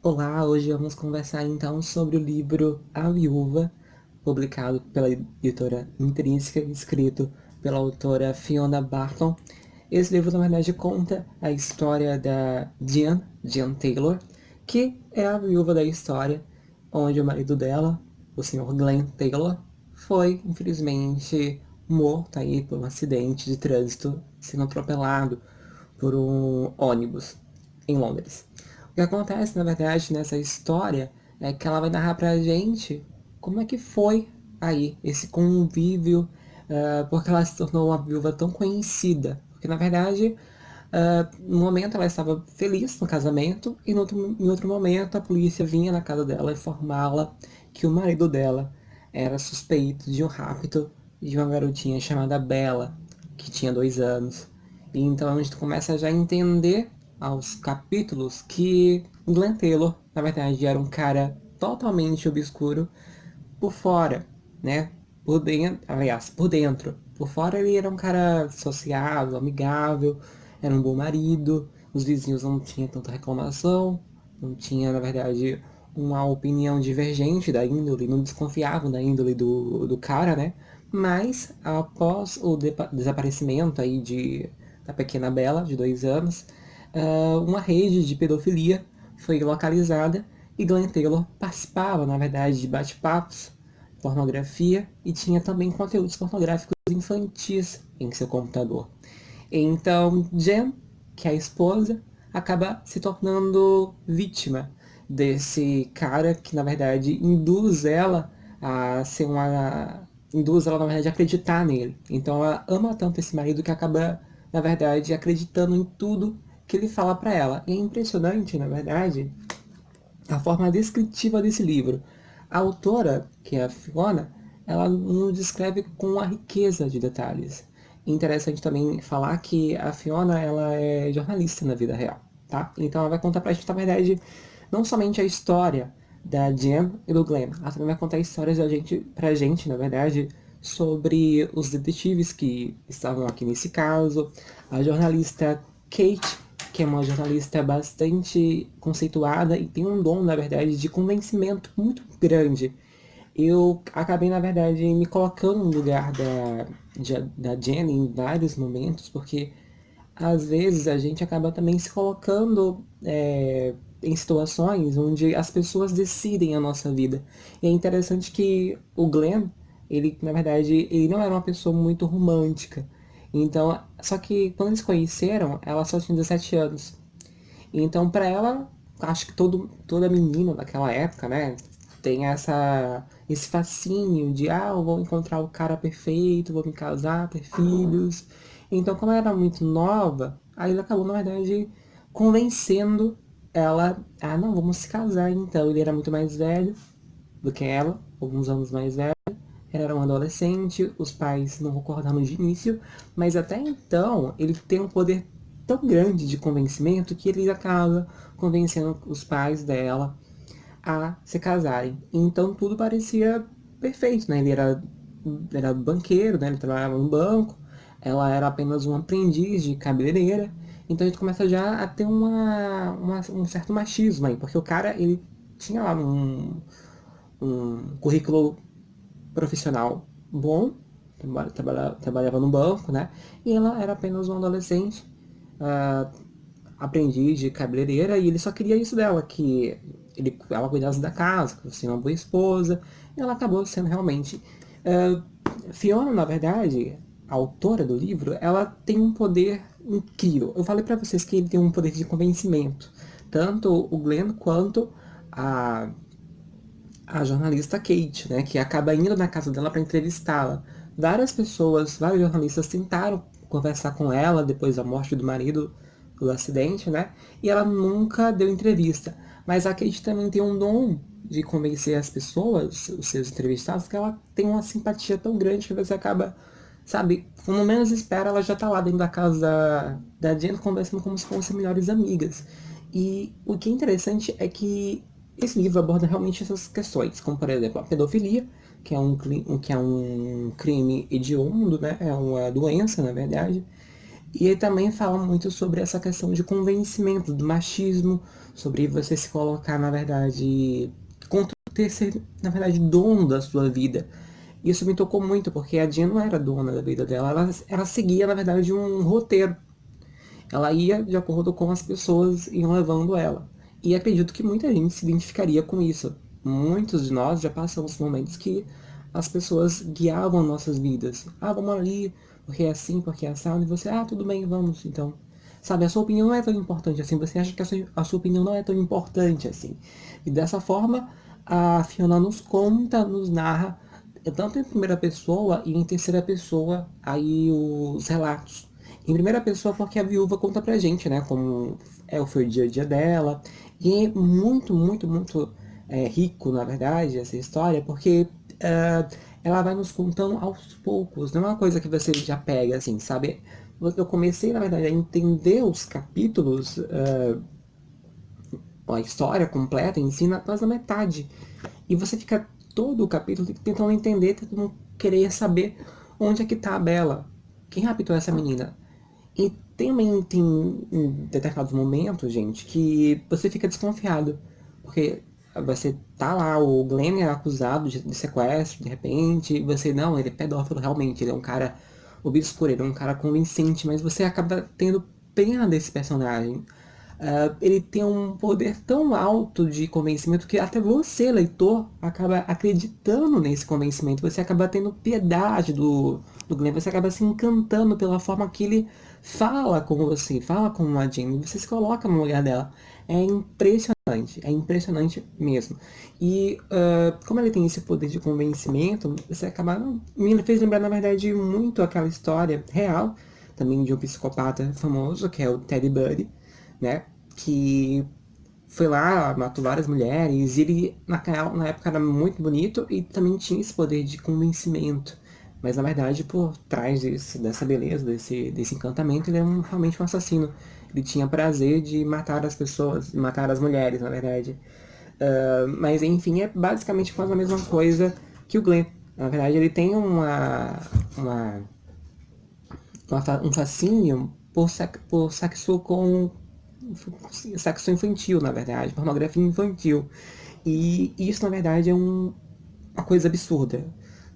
Olá, hoje vamos conversar então sobre o livro A Viúva, publicado pela editora Intrínseca, escrito pela autora Fiona Barton. Esse livro, na verdade, conta a história da Jean Taylor, que é a viúva da história, onde o marido dela, o senhor Glenn Taylor, foi, infelizmente, morto aí por um acidente de trânsito, sendo atropelado por um ônibus em Londres. O que acontece, na verdade, nessa história é que ela vai narrar pra gente como é que foi aí esse convívio, porque ela se tornou uma viúva tão conhecida. Porque, na verdade, no momento ela estava feliz no casamento e em outro momento a polícia vinha na casa dela informá-la que o marido dela era suspeito de um rapto de uma garotinha chamada Bella, que tinha 2 anos. E então a gente começa já a entender aos capítulos que Glenn Taylor, na verdade, era um cara totalmente obscuro por fora, né? Por dentro, aliás, por dentro. Por fora ele era um cara sociável, amigável, era um bom marido, os vizinhos não tinham tanta reclamação, não tinha, na verdade, uma opinião divergente da índole, não desconfiavam da índole do cara, né? Mas, após o desaparecimento aí da pequena Bella, de 2 anos, uma rede de pedofilia foi localizada e Glenn Taylor participava, na verdade, de bate-papos, pornografia e tinha também conteúdos pornográficos infantis em seu computador. Então, Jen, que é a esposa, acaba se tornando vítima desse cara que, na verdade, induz ela a ser uma. Induz ela, na verdade, a acreditar nele. Então, ela ama tanto esse marido que acaba, na verdade, acreditando em tudo que ele fala para ela. E é impressionante, na verdade, a forma descritiva desse livro. A autora, que é a Fiona, ela nos descreve com uma riqueza de detalhes. Interessante também falar que a Fiona ela é jornalista na vida real, tá? Então ela vai contar pra gente, na verdade, não somente a história da Jen e do Glenn, ela também vai contar histórias pra gente, na verdade, sobre os detetives que estavam aqui nesse caso, a jornalista Kate, que é uma jornalista bastante conceituada e tem um dom, na verdade, de convencimento muito grande. Eu acabei, na verdade, me colocando no lugar da Jenny em vários momentos, porque às vezes a gente acaba também se colocando em situações onde as pessoas decidem a nossa vida. E é interessante que o Glenn, ele, na verdade, ele não era uma pessoa muito romântica. Então, só que quando eles se conheceram, ela só tinha 17 anos. Então, para ela, acho que toda menina daquela época, né, tem esse fascínio de, eu vou encontrar o cara perfeito, vou me casar, ter filhos. Então, como ela era muito nova, aí ele acabou, na verdade, convencendo ela, não, vamos se casar então. Ele era muito mais velho do que ela, alguns anos mais velho. Ela era um adolescente, os pais não concordaram de início, mas até então ele tem um poder tão grande de convencimento que ele acaba convencendo os pais dela a se casarem. Então tudo parecia perfeito, né? Era banqueiro, né? Ele trabalhava no banco, ela era apenas um aprendiz de cabeleireira. Então a gente começa já a ter um certo machismo aí, porque o cara, ele tinha lá um currículo profissional bom, trabalhava no banco, né? E ela era apenas uma adolescente, uh, aprendiz de cabeleireira, e ele só queria isso dela, que ela cuidasse da casa, que fosse uma boa esposa, e ela acabou sendo realmente. Uh, Fiona, na verdade, a autora do livro, ela tem um poder incrível. Eu falei para vocês que ele tem um poder de convencimento. Tanto o Glenn quanto a a jornalista Kate, né, que acaba indo na casa dela para entrevistá-la. Vários jornalistas tentaram conversar com ela depois da morte do marido do acidente, né? E ela nunca deu entrevista. Mas a Kate também tem um dom de convencer as pessoas, os seus entrevistados, que ela tem uma simpatia tão grande que você acaba, sabe, quando menos espera, ela já tá lá dentro da casa da Jen conversando como se fossem melhores amigas. E o que é interessante é que esse livro aborda realmente essas questões, como por exemplo a pedofilia, que é um crime hediondo, né? É uma doença, na verdade. E ele também fala muito sobre essa questão de convencimento, do machismo, sobre você se colocar, na verdade, contra ter ser, na verdade, dono da sua vida. Isso me tocou muito, porque a Jean não era dona da vida dela, ela seguia, na verdade, um roteiro. Ela ia de acordo com as pessoas iam levando ela. E acredito que muita gente se identificaria com isso. Muitos de nós já passamos momentos que as pessoas guiavam nossas vidas. Ah, vamos ali, porque é assim, porque é assado. E você, ah, tudo bem, vamos, então. Sabe, a sua opinião não é tão importante assim. Você acha que a sua opinião não é tão importante assim. E dessa forma, a Fiona nos conta, nos narra, tanto em primeira pessoa e em terceira pessoa, aí os relatos. Em primeira pessoa porque a viúva conta pra gente, né, como foi o dia a dia dela. E é muito, muito, muito rico, na verdade, essa história, porque ela vai nos contando aos poucos. Não é uma coisa que você já pega, assim, sabe? Eu comecei, na verdade, a entender os capítulos, a história completa em si, quase na metade. E você fica todo o capítulo tentando entender, tentando querer saber onde é que tá a Bella. Quem raptou essa menina? E também tem determinados momentos, gente, que você fica desconfiado. Porque você tá lá, o Glenn é acusado de sequestro, de repente, e você, não, ele é pedófilo realmente, ele é um cara obscuro, ele é um cara convincente, mas você acaba tendo pena desse personagem. Ele tem um poder tão alto de convencimento que até você, leitor, acaba acreditando nesse convencimento. Você acaba tendo piedade do Glenn, você acaba se encantando pela forma que ele fala com você, fala com a Jane, você se coloca no lugar dela. É impressionante mesmo. E como ele tem esse poder de convencimento, você acaba. Me fez lembrar, na verdade, muito aquela história real, também de um psicopata famoso, que é o Teddy Bundy, né? Que foi lá, matou várias mulheres, e ele na época era muito bonito e também tinha esse poder de convencimento. Mas na verdade, por trás dessa beleza, desse encantamento, ele é realmente um assassino. Ele tinha prazer de matar as pessoas, de matar as mulheres, na verdade. Mas enfim, é basicamente quase a mesma coisa que o Glenn. Na verdade, ele tem uma, um fascínio por sexo com sexo infantil, na verdade, pornografia infantil. E isso, na verdade, é uma coisa absurda,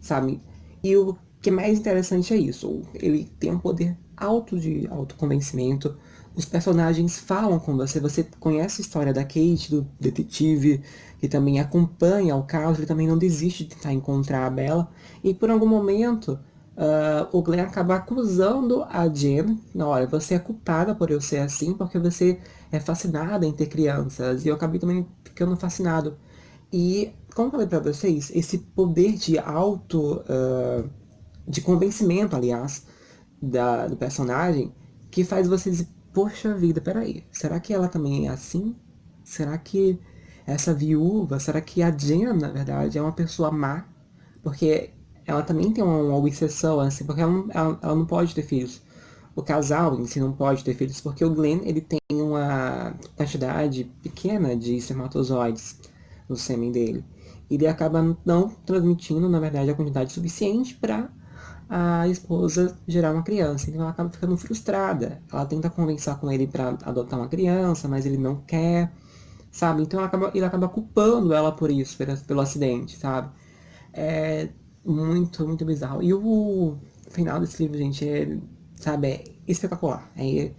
sabe? E o que é mais interessante é isso. Ele tem um poder alto de autoconvencimento. Os personagens falam com você. Você conhece a história da Kate, do detetive, que também acompanha o caso. Ele também não desiste de tentar encontrar a Bella. E por algum momento, o Glenn acaba acusando a Jen. Olha, você é culpada por eu ser assim, porque você é fascinada em ter crianças. E eu acabei também ficando fascinado. E, como eu falei pra vocês, esse poder de de convencimento, aliás, do personagem, que faz você dizer, poxa vida, peraí, será que ela também é assim? Será que essa viúva, será que a Jen, na verdade, é uma pessoa má? Porque ela também tem uma obsessão, assim, porque ela não pode ter filhos. O casal em si não pode ter filhos, porque o Glenn, ele tem uma quantidade pequena de espermatozoides no sêmen dele. Ele acaba não transmitindo, na verdade, a quantidade suficiente para a esposa gerar uma criança. Então ela acaba ficando frustrada. Ela tenta conversar com ele para adotar uma criança, mas ele não quer, sabe? Então ele acaba culpando ela por isso, pelo acidente, sabe? É muito, muito bizarro. E o final desse livro, gente, sabe, é espetacular. É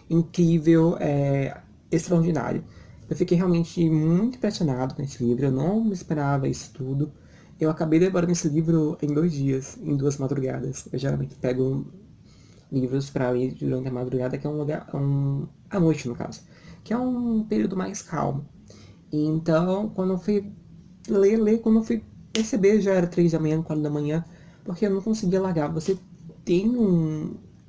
incrível, é extraordinário. Eu fiquei realmente muito impressionado com esse livro. Eu não esperava isso tudo. Eu acabei devorando esse livro em 2 dias, em 2 madrugadas. Eu geralmente pego livros para ler durante a madrugada, que é um lugar, à noite no caso, que é um período mais calmo. E então, quando eu fui ler, quando eu fui perceber, já era 3 da manhã, 4 da manhã, porque eu não conseguia largar. Você tem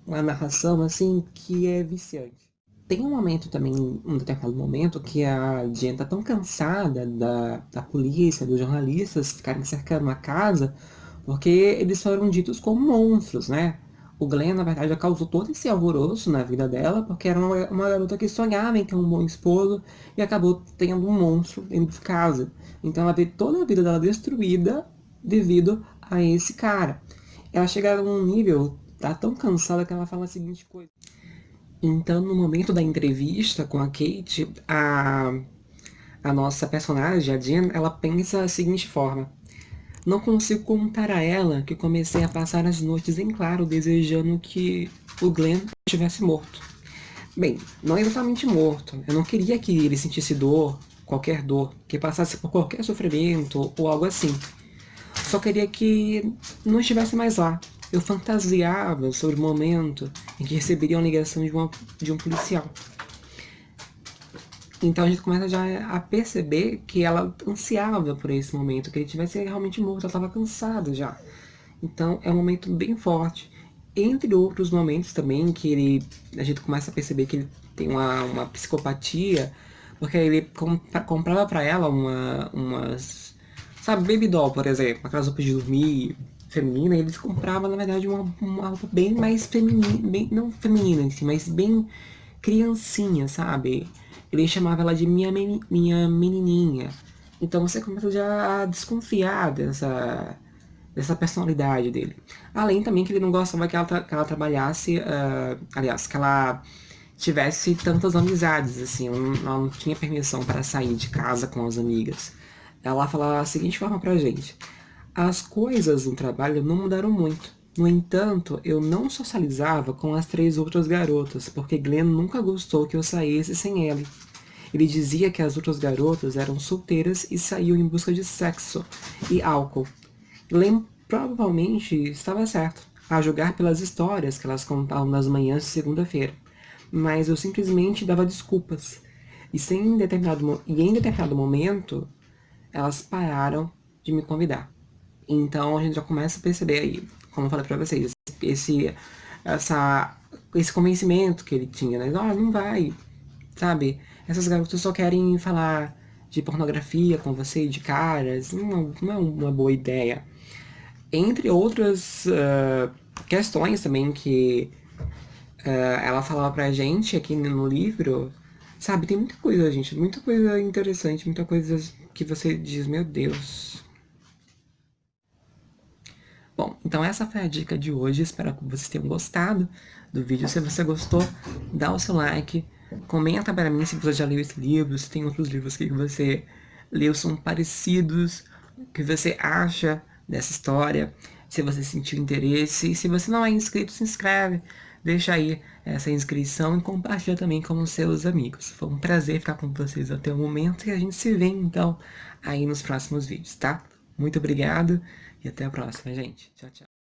uma narração, assim, que é viciante. Tem um momento também, um determinado momento, que a Jen tá tão cansada da polícia, dos jornalistas ficarem cercando a casa, porque eles foram ditos como monstros, né? O Glenn, na verdade, já causou todo esse alvoroço na vida dela, porque era uma garota que sonhava em ter um bom esposo e acabou tendo um monstro dentro de casa. Então ela vê toda a vida dela destruída devido a esse cara. Ela chega a um nível, tá tão cansada que ela fala a seguinte coisa. Então, no momento da entrevista com a Kate, a nossa personagem, a Jen, ela pensa da seguinte forma: não consigo contar a ela que comecei a passar as noites em claro desejando que o Glenn estivesse morto. Bem, não exatamente morto. Eu não queria que ele sentisse dor, qualquer dor, que passasse por qualquer sofrimento ou algo assim. Só queria que não estivesse mais lá. Eu fantasiava sobre o momento em que receberia uma ligação de um policial. Então a gente começa já a perceber que ela ansiava por esse momento, que ele tivesse realmente morto, ela estava cansada já. Então é um momento bem forte. Entre outros momentos também que a gente começa a perceber que ele tem uma psicopatia, porque ele comprava para ela umas, sabe, baby doll, por exemplo, aquelas roupas de dormir feminina, e eles compravam na verdade uma roupa bem mais feminina, bem, não feminina em si, mas bem criancinha, sabe? Ele chamava ela de minha menininha. Então você começa já a desconfiar dessa personalidade dele. Além também que ele não gostava que ela trabalhasse, aliás, que ela tivesse tantas amizades, assim, ela não tinha permissão para sair de casa com as amigas. Ela falava a seguinte forma pra gente: as coisas no trabalho não mudaram muito. No entanto, eu não socializava com as 3 outras garotas, porque Glenn nunca gostou que eu saísse sem ele. Ele dizia que as outras garotas eram solteiras e saíam em busca de sexo e álcool. Glenn provavelmente estava certo, a julgar pelas histórias que elas contavam nas manhãs de segunda-feira, mas eu simplesmente dava desculpas. Em determinado momento, elas pararam de me convidar. Então a gente já começa a perceber aí, como eu falei pra vocês, esse, essa, esse convencimento que ele tinha, né? Ah, não vai, sabe? Essas garotas só querem falar de pornografia com você, de caras, não é uma boa ideia. Entre outras questões também que ela falava pra gente aqui no livro, sabe? Tem muita coisa, gente, muita coisa interessante, muita coisa que você diz, meu Deus. Bom, então essa foi a dica de hoje, espero que vocês tenham gostado do vídeo. Se você gostou, dá o seu like, comenta para mim se você já leu esse livro, se tem outros livros que você leu são parecidos, o que você acha dessa história, se você sentiu interesse, e se você não é inscrito, se inscreve, deixa aí essa inscrição e compartilha também com os seus amigos. Foi um prazer ficar com vocês até o momento e a gente se vê então aí nos próximos vídeos, tá? Muito obrigado e até a próxima, gente. Tchau, tchau.